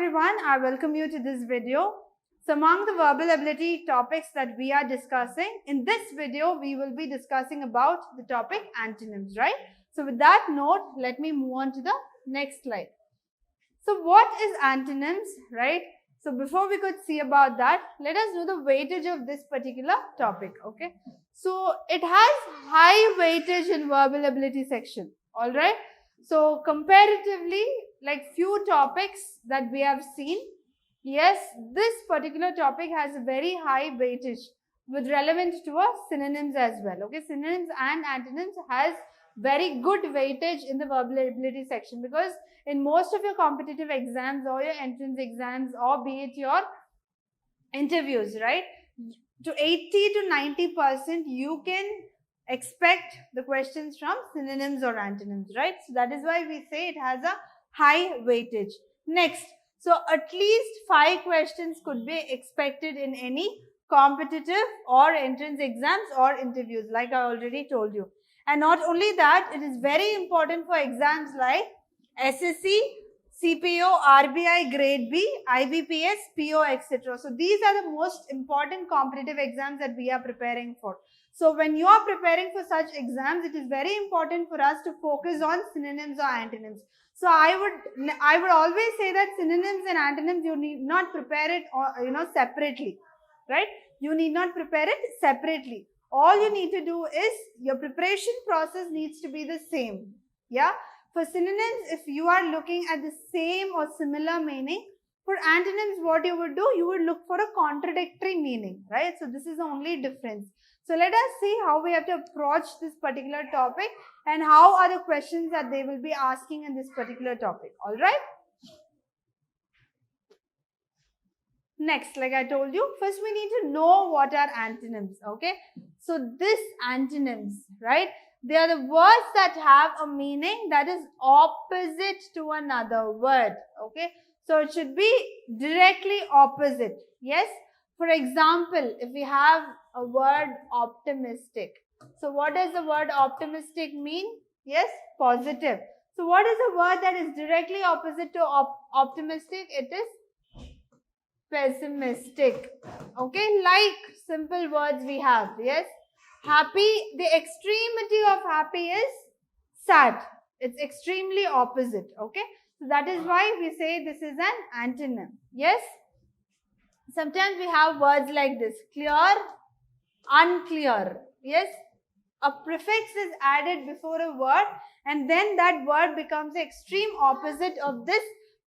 everyone, I welcome you to this video. So among the verbal ability topics that we are discussing, in this video we will be discussing about the topic antonyms, right? So with that note, let me move on to the next slide. So what is antonyms, right? So before we could see about that, let us know the weightage of this particular topic, okay? So it has high weightage in verbal ability section, all right? So comparatively, like few topics that we have seen, yes, this particular topic has a very high weightage with relevance to our synonyms as well, okay? Synonyms and antonyms has very good weightage in the verbal ability section, because in most of your competitive exams or your entrance exams, or be it your interviews, right, to 80 to 90% you can expect the questions from synonyms or antonyms, right? So that is why we say it has a high weightage. Next, so at least 5 questions could be expected in any competitive or entrance exams or interviews, like I already told you. And not only that, it is very important for exams like SSC, CPO, RBI, Grade B, IBPS, PO, etc. So these are the most important competitive exams that we are preparing for. So when you are preparing for such exams, it is very important for us to focus on synonyms or antonyms. So I would always say that synonyms and antonyms, you need not prepare it separately, right? You need not prepare it separately. All you need to do is your preparation process needs to be the same. Yeah. For synonyms, if you are looking at the same or similar meaning, for antonyms, what you would do, you would look for a contradictory meaning, right? So this is the only difference. So let us see how we have to approach this particular topic and how are the questions that they will be asking in this particular topic, all right? Next, like I told you, first we need to know what are antonyms, okay? So this antonyms, right? They are the words that have a meaning that is opposite to another word, okay? So it should be directly opposite, yes? For example, if we have a word optimistic. So what does the word optimistic mean? Yes, positive. So what is the word that is directly opposite to optimistic? It is pessimistic, okay? Like simple words we have, yes? Happy, the extremity of happy is sad. It's extremely opposite, okay? So that is why we say this is an antonym, yes? Sometimes we have words like this, clear, unclear, yes? A prefix is added before a word and then that word becomes the extreme opposite of this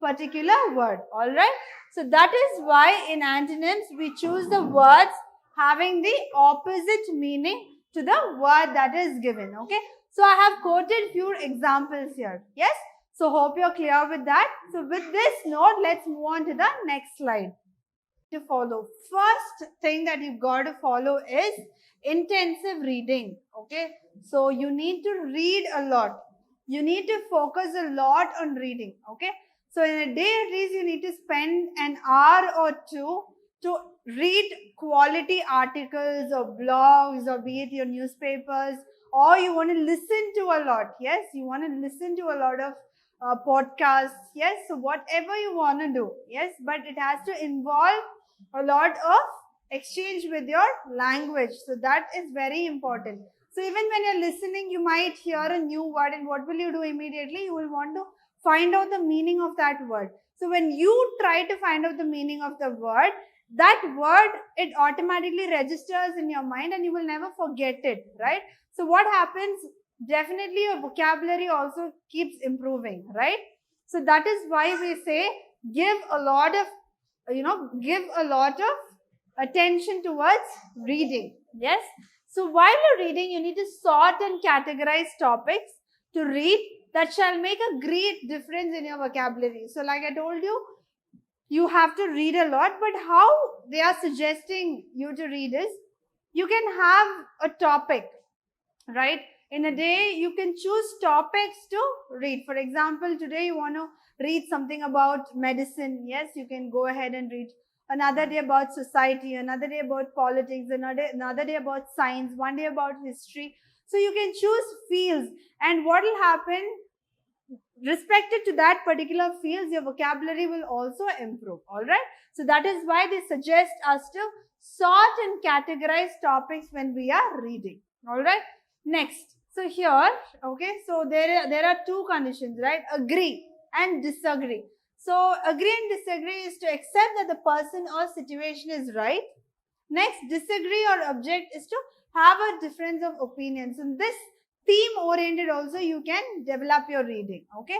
particular word, alright? So that is why in antonyms we choose the words having the opposite meaning to the word that is given, okay? So I have quoted few examples here, yes? So hope you're clear with that. So with this note, let's move on to the next slide. To follow, first thing that you've got to follow is intensive reading, okay? So you need to read a lot. You need to focus a lot on reading, okay? So in a day at least you need to spend an hour or two to read quality articles or blogs, or be it your newspapers, or you want to listen to a lot, yes? You want to listen to a lot of podcasts, yes? So whatever you want to do, yes? But it has to involve a lot of exchange with your language. So that is very important. So even when you're listening, you might hear a new word, and what will you do immediately? You will want to find out the meaning of that word. So when you try to find out the meaning of the word, that word, it automatically registers in your mind and you will never forget it, right? So what happens? Definitely your vocabulary also keeps improving, right? So that is why we say give a lot of attention towards reading, yes? So while you're reading, you need to sort and categorize topics to read that shall make a great difference in your vocabulary. So like I told you, you have to read a lot, but how they are suggesting you to read is, you can have a topic, right? In a day, you can choose topics to read. For example, today you want to read something about medicine. Yes, you can go ahead and read. Another day about society, another day about politics, another day about science, one day about history. So you can choose fields. And what will happen, respected to that particular fields, your vocabulary will also improve. Alright. So that is why they suggest us to sort and categorize topics when we are reading. Alright. Next. So here, okay, so there are two conditions, right? Agree and disagree. So agree and disagree is to accept that the person or situation is right. Next, disagree or object is to have a difference of opinions. In this theme oriented also you can develop your reading. Okay.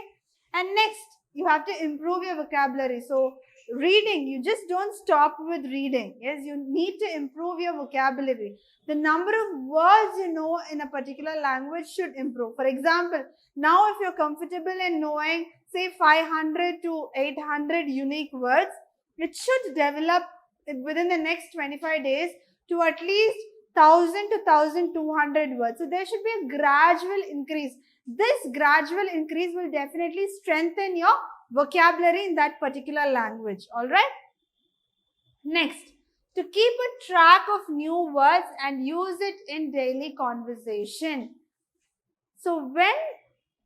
And next, you have to improve your vocabulary. So reading, you just don't stop with reading. Yes, you need to improve your vocabulary. The number of words you know in a particular language should improve. For example, now if you're comfortable in knowing say 500 to 800 unique words, it should develop within the next 25 days to at least 1000 to 1200 words. So there should be a gradual increase. This gradual increase will definitely strengthen your vocabulary in that particular language. Alright. Next, to keep a track of new words and use it in daily conversation. So when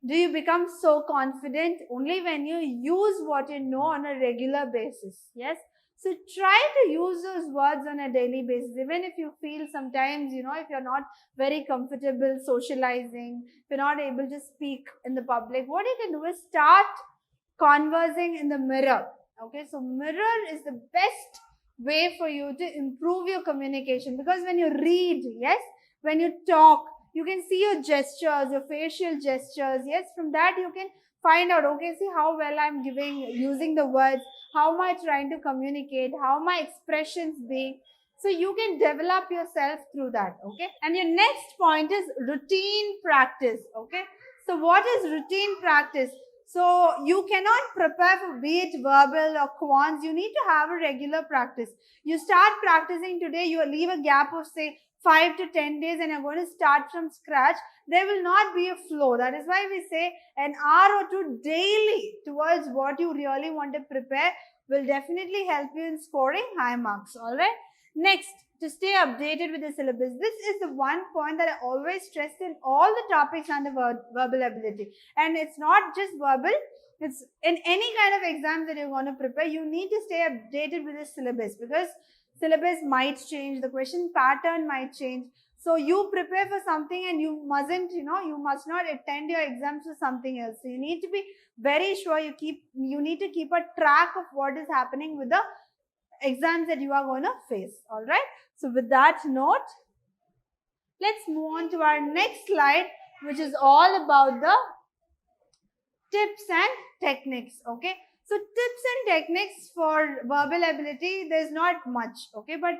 do you become so confident? Only when you use what you know on a regular basis. Yes. So try to use those words on a daily basis, even if you feel sometimes, if you're not very comfortable socializing, if you're not able to speak in the public, what you can do is start conversing in the mirror. Okay, so mirror is the best way for you to improve your communication, because when you read, yes, when you talk, you can see your gestures, your facial gestures. Yes, from that you can find out, okay, see how well I'm using the words, how am I trying to communicate, how my expressions being. So you can develop yourself through that. Okay. And your next point is routine practice. Okay. So what is routine practice? So you cannot prepare for, be it verbal or quants, you need to have a regular practice. You start practicing today, you leave a gap of say 5 to 10 days and you're going to start from scratch. There will not be a flow. That is why we say an hour or two daily towards what you really want to prepare will definitely help you in scoring high marks. Alright. Next, to stay updated with the syllabus. This is the one point that I always stress in all the topics under verbal ability. And it's not just verbal, it's in any kind of exams that you're going to prepare, you need to stay updated with the syllabus, because syllabus might change, the question pattern might change. So you prepare for something and you mustn't, you must not attend your exams for something else. So you need to be very sure you need to keep a track of what is happening with the exams that you are going to face. All right. So with that note, let's move on to our next slide, which is all about the tips and techniques. Okay. So tips and techniques for verbal ability, there's not much. Okay. But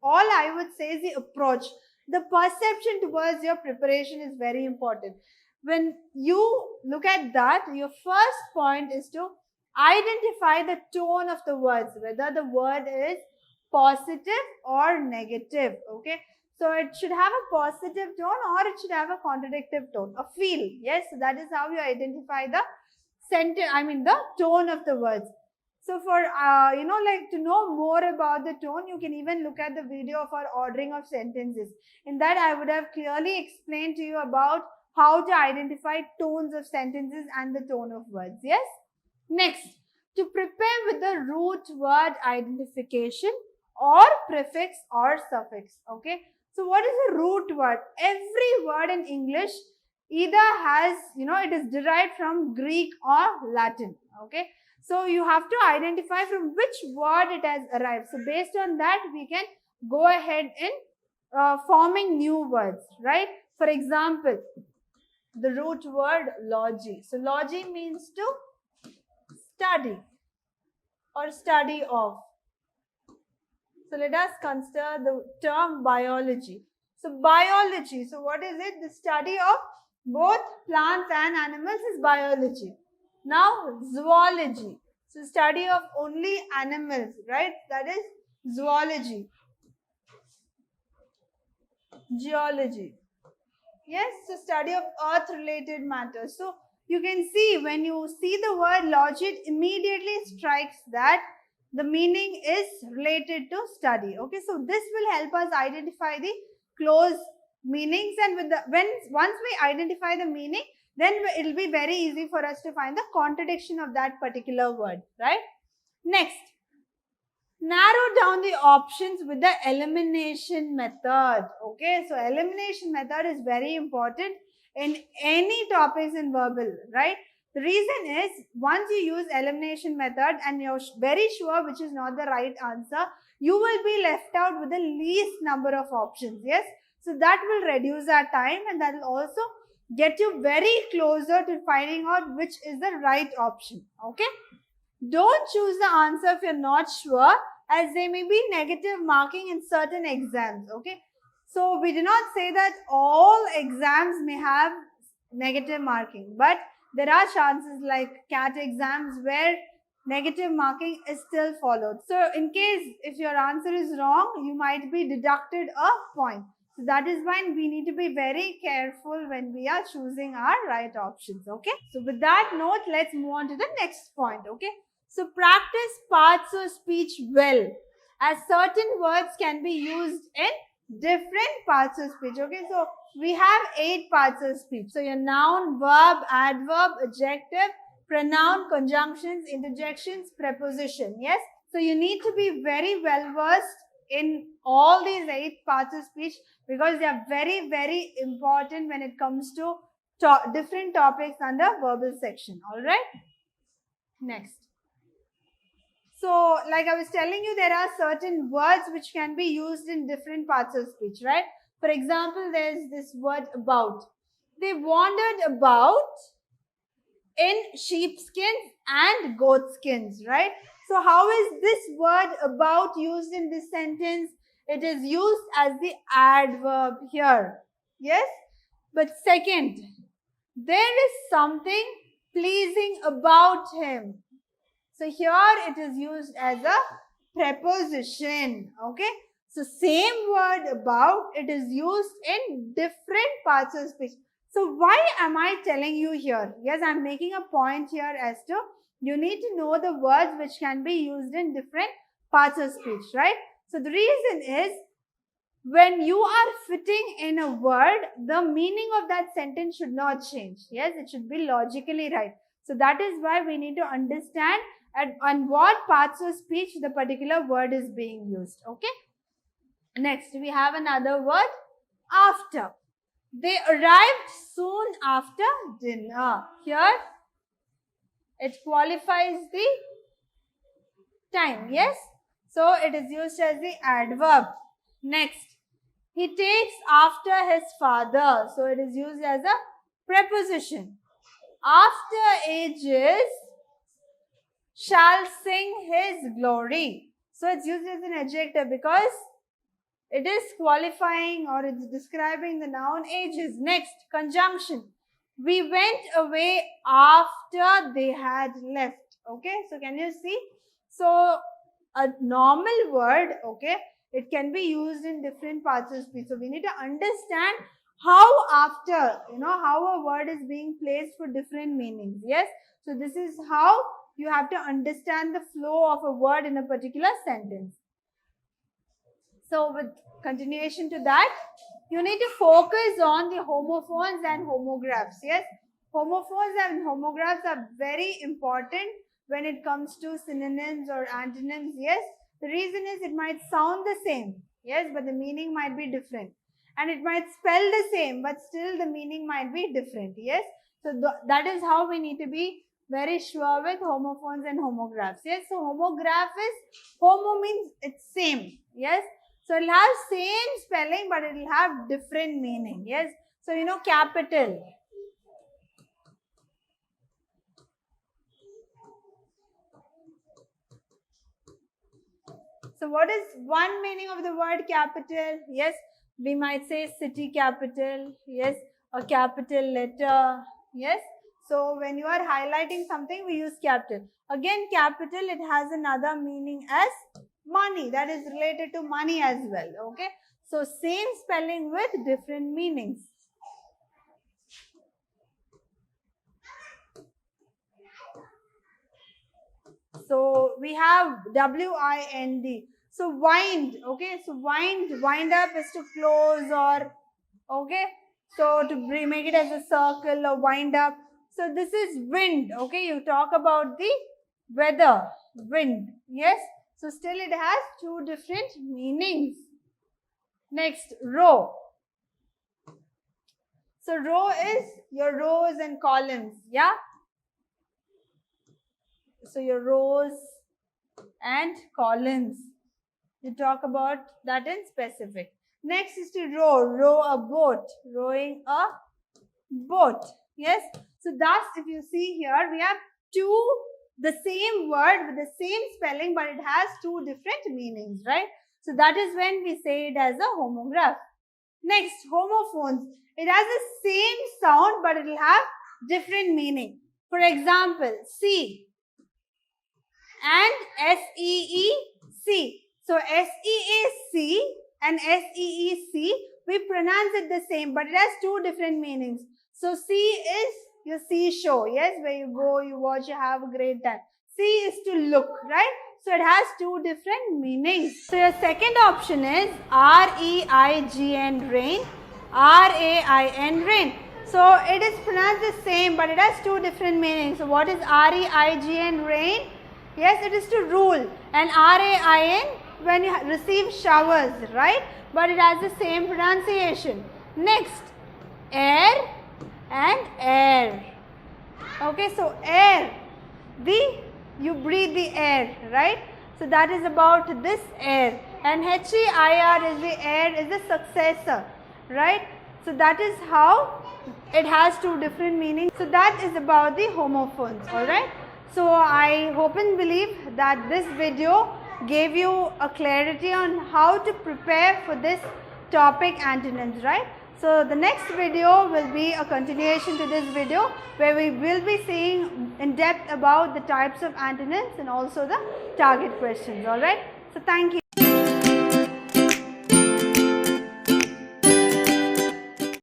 all I would say is the approach. The perception towards your preparation is very important. When you look at that, your first point is to identify the tone of the words, whether the word is positive or negative. Okay. So it should have a positive tone or it should have a contradictive tone, a feel. Yes. So that is how you identify the the tone of the words. So for, to know more about the tone, you can even look at the video of our ordering of sentences. In that, I would have clearly explained to you about how to identify tones of sentences and the tone of words. Yes. Next, to prepare with the root word identification or prefix or suffix. Okay. So what is a root word? Every word in English either has, it is derived from Greek or Latin. Okay. So you have to identify from which word it has arrived. So based on that, we can go ahead in forming new words, right? For example, the root word logi. So logi means to study or study of. So let us consider the term biology. So biology, so what is it? The study of both plants and animals is biology. Now zoology, so study of only animals, right? That is zoology. Geology, yes, so study of earth related matters. So you can see when you see the word logi, it immediately strikes that the meaning is related to study. Okay, so this will help us identify the close meanings, and once we identify the meaning, then it will be very easy for us to find the contradiction of that particular word, right? Next, narrow down the options with the elimination method. Okay, so elimination method is very important in any topics in verbal, right? The reason is, once you use elimination method and you're very sure which is not the right answer, you will be left out with the least number of options. Yes, so that will reduce our time, and that will also get you very closer to finding out which is the right option. Okay, don't choose the answer if you're not sure, as there may be negative marking in certain exams. Okay, so we do not say that all exams may have negative marking, but there are chances like CAT exams where negative marking is still followed. So in case if your answer is wrong, you might be deducted a point. So that is why we need to be very careful when we are choosing our right options. Okay, so with that note, let's move on to the next point. Okay, so practice parts of speech well, as certain words can be used in different parts of speech. Okay, so we have 8 parts of speech. So your noun, verb, adverb, adjective, pronoun, conjunctions, interjections, preposition. Yes, so you need to be very well versed in all these 8 parts of speech, because they are very, very important when it comes to different topics under verbal section. All right, next. So, like I was telling you, there are certain words which can be used in different parts of speech, right? For example, there's this word about. They wandered about in sheepskins and goatskins, right? So, how is this word about used in this sentence? It is used as the adverb here. Yes? But second, there is something pleasing about him. So here it is used as a preposition. Okay. So same word about, it is used in different parts of speech. So why am I telling you here? Yes, I am making a point here as to you need to know the words which can be used in different parts of speech, right? So the reason is, when you are fitting in a word, the meaning of that sentence should not change. Yes, it should be logically right. So that is why we need to understand on what parts of speech the particular word is being used. Okay. Next, we have another word, after. They arrived soon after dinner. Here, it qualifies the time. Yes. So it is used as the adverb. Next, he takes after his father. So it is used as a preposition. After ages shall sing his glory. So it's used as an adjective because it is qualifying or it's describing the noun ages. Next, conjunction. We went away after they had left. Okay, so can you see? So a normal word, okay, it can be used in different parts of speech. So we need to understand how after, how a word is being placed for different meanings. Yes, so this is how you have to understand the flow of a word in a particular sentence. So with continuation to that, you need to focus on the homophones and homographs. Yes, homophones and homographs are very important when it comes to synonyms or antonyms. Yes, the reason is it might sound the same. Yes, but the meaning might be different. And it might spell the same, but still the meaning might be different. Yes, so that is how we need to be very sure with homophones and homographs. Yes, so homograph is, homo means it's same. Yes, so it will have same spelling, but it will have different meaning. Yes, so capital. So what is one meaning of the word capital? Yes, we might say city capital. Yes, a capital letter. Yes, so when you are highlighting something, we use capital. Again, capital, it has another meaning as money. That is related to money as well. Okay, so same spelling with different meanings. So we have WIND. So wind, okay. So wind up is to close or, okay. So to make it as a circle or wind up. So this is wind. Okay, you talk about the weather, wind. Yes. So still it has two different meanings. Next, row. So row is your rows and columns. Yeah. So your rows and columns. You talk about that in specific. Next is to row. Row a boat. Rowing a boat. Yes. So thus, if you see here, we have the same word with the same spelling, but it has two different meanings, right? So that is when we say it as a homograph. Next, homophones. It has the same sound, but it will have different meaning. For example, see and S-E-E-C. So S-E-A-C and S-E-E-C, we pronounce it the same, but it has two different meanings. So see is your seashore, yes, where you go, you watch, you have a great time. See is to look, right? So it has two different meanings. So your second option is R-E-I-G-N, rain, R-A-I-N, rain. So it is pronounced the same, but it has two different meanings. So what is R-E-I-G-N, rain? Yes, it is to rule, and R-A-I-N when you receive showers, right? But it has the same pronunciation. Next, air and air. Okay, so air, you breathe the air, right? So that is about this air, and H-E-I-R is the air, is the successor, right? So that is how it has two different meanings. So that is about the homophones, alright? So I hope and believe that this video gave you a clarity on how to prepare for this topic, antonyms, right? So the next video will be a continuation to this video, where we will be seeing in depth about the types of antonyms and also the target questions, alright? So thank you.